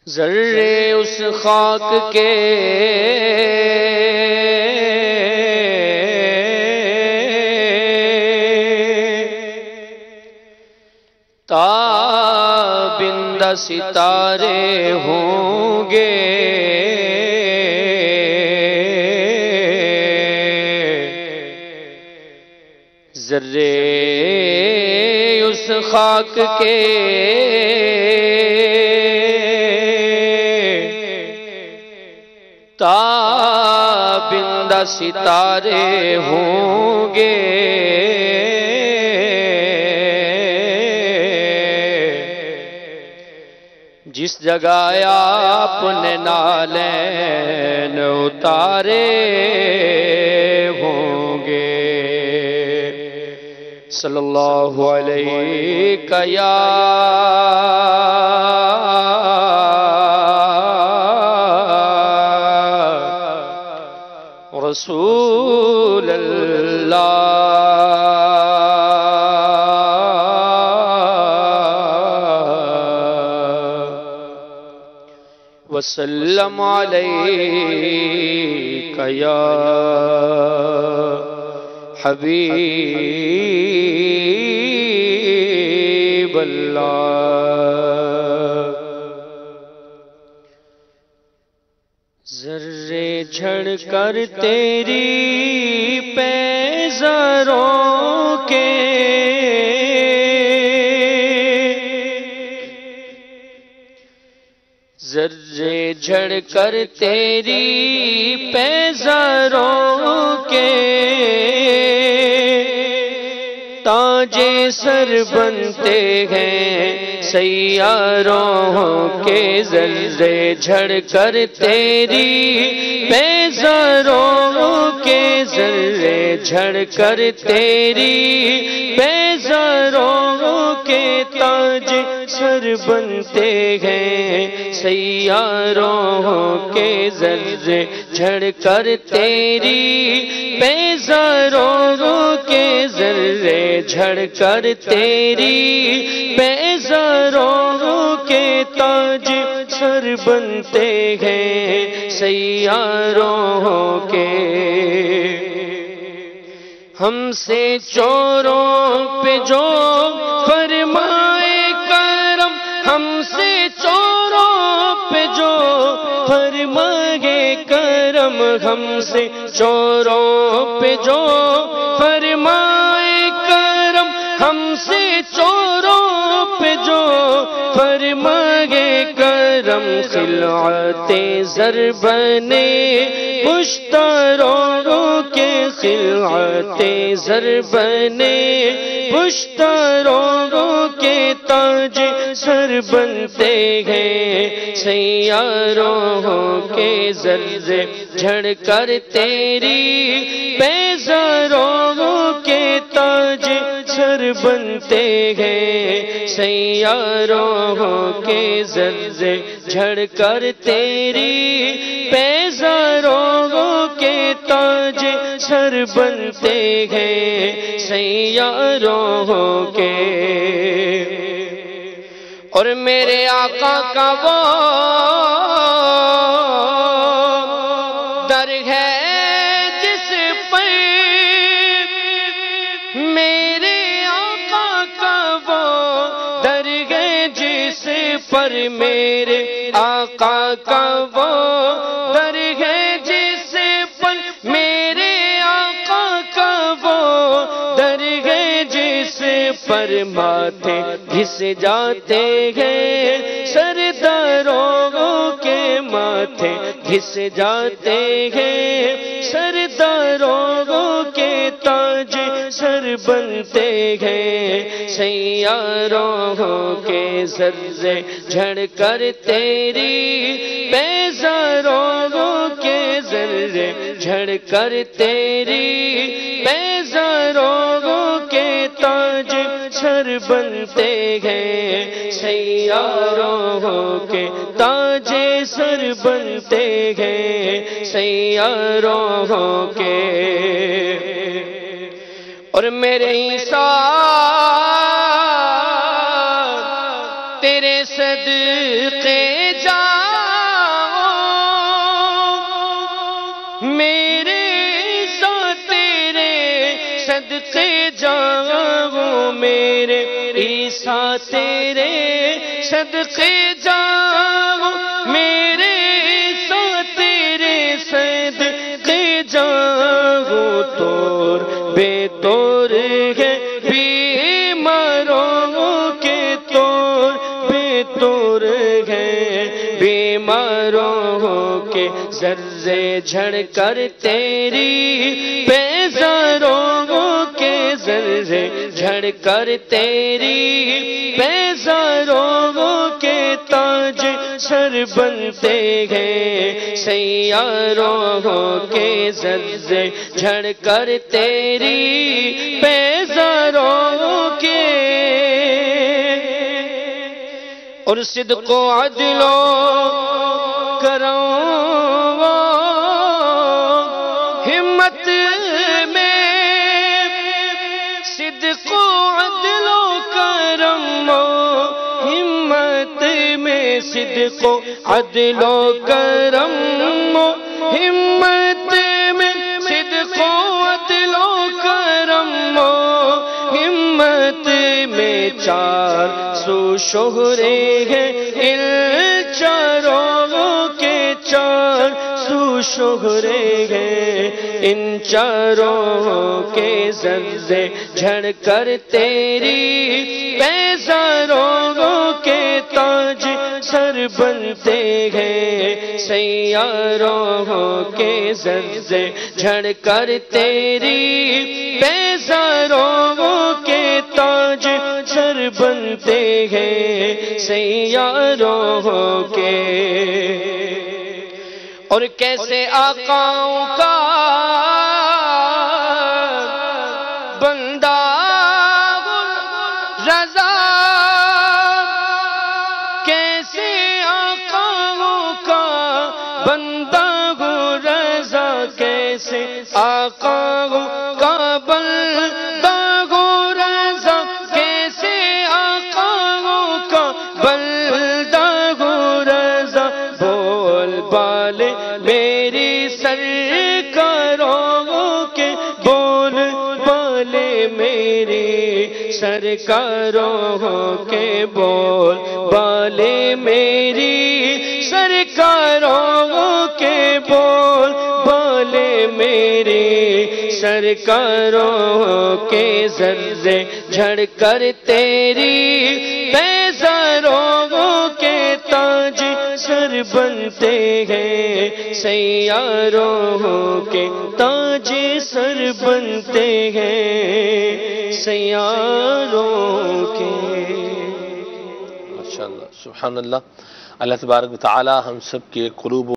ذرے اس خاک کے تابندہ ستارے ہوں گے، ذرے اس خاک کے تابندہ ستارے ہوں گے، جس جگہ آپ نے نالین اتارے ہوں گے۔ صلی اللہ علیہ یا رسول اللہ، وسلم علیک یا حبیب اللہ۔ ذرے جھڑ کر تیری پیزاروں کے ذرے جھڑ کر تیری پیزاروں کے تاجے سر بنتے ہیں سیاروں کے، ذرے جھڑ کر تیری پیزاروں کے، ذرے جھڑ کر تیری پیزاروں کے تاج سر بنتے ہیں سیاروں کے، ذرے جھڑ کر تیری پیزاروں کے، ذرے جھڑ کر تیری پیزاروں کے تاج سر بنتے ہیں سیاروں کے۔ ہم سے چوروں پہ جو فرمائے کرم، ہم سے چوروں پہ جو فرمائے کرم، ہم سے چوروں پہ جو فرمائے کرم، ہم سے چوروں پہ جو فرمائے کرم، خلعت زر بنے پشتاروں کے، خلعت زر بنے پشتاروں کے تاج سر بنتے ہیں سیاروں کے، ذرے جھڑ کر تیری پیزاروں کے تاج سر بنتے ہیں سیاروں کے، ذرے جھڑ کر تیری پیزاروں کے تاج سر بنتے ہیں سیاروں کے۔ اور میرے آقا کا وہ در ہے جس پر، میرے آقا کا وہ در ہے جس پر، میرے آقا کا وہ در ہے جس پر، میرے آقا کا وہ در ہے جس پر ماتھے گھس جاتے ہیں سرداروں کے، ماتھے گھس جاتے ہیں سرداروں کے تاج سر بنتے ہیں سیاروں کے، ذرے جھڑ کر تیری پیزاروں کے، ذرے جھڑ کر تیری پیزاروں کے تاج سر بنتے ہیں سیاروں کے، تاج سر بنتے ہیں سیاروں کے۔ اور میرے ساتھ تیرے صدقے جا ساتھ تیرے صدقے جاؤں، میرے ساتھ تیرے صدقے جاؤں، طور بے طور ہے بیماروں کے طور بے طور ہے بیماروں کے، ذرے جھڑ کر تیری بیزاروں کے، ذرے جھڑ کر تیری بیزاروں کے، تاج سر بنتے ہیں سیاروں کے، ذرے جھڑ کر تیری بیزاروں کے، اور صدق و عدل و کرم ہمت میں، صدق و عدل و کرم ہمت میں، صدق و عدل و کرم ہمت میں، صدق و عدل و کرم ہمت میں، چار سو شہرے ہیں ان چاروں کے، چار سو شہرے ہیں ان چاروں کے، ذرے جھڑ کر تیری بیزاروں کے، تاج سر بنتے ہیں سیاروں کے، ذرے جھڑ کر تیری بیزاروں کے، تاج سر بنتے ہیں سیاروں کے، اور کیسے آقاؤں کا بندہ رضا، کیسے آقاؤں کا بندہ رضا، کیسے آقاؤں کا بندہ رضا، کیسے آقاؤں کا بندہ رضا، بول بالے میری سرکاروں کے، بول بالے میری سرکاروں کے، بول بالے میری سرکاروں کے، بول بالے میری سرکاروں کے، ذرے جھڑ کر تیری بیزاروں کے، تاج سر بنتے ہیں سیاروں کے، تاج سر بنتے ہیں سیاروں کے۔ ماشاءاللہ، سبحان اللہ۔ اللہ تبارک و تعالی ہم سب کے قلوب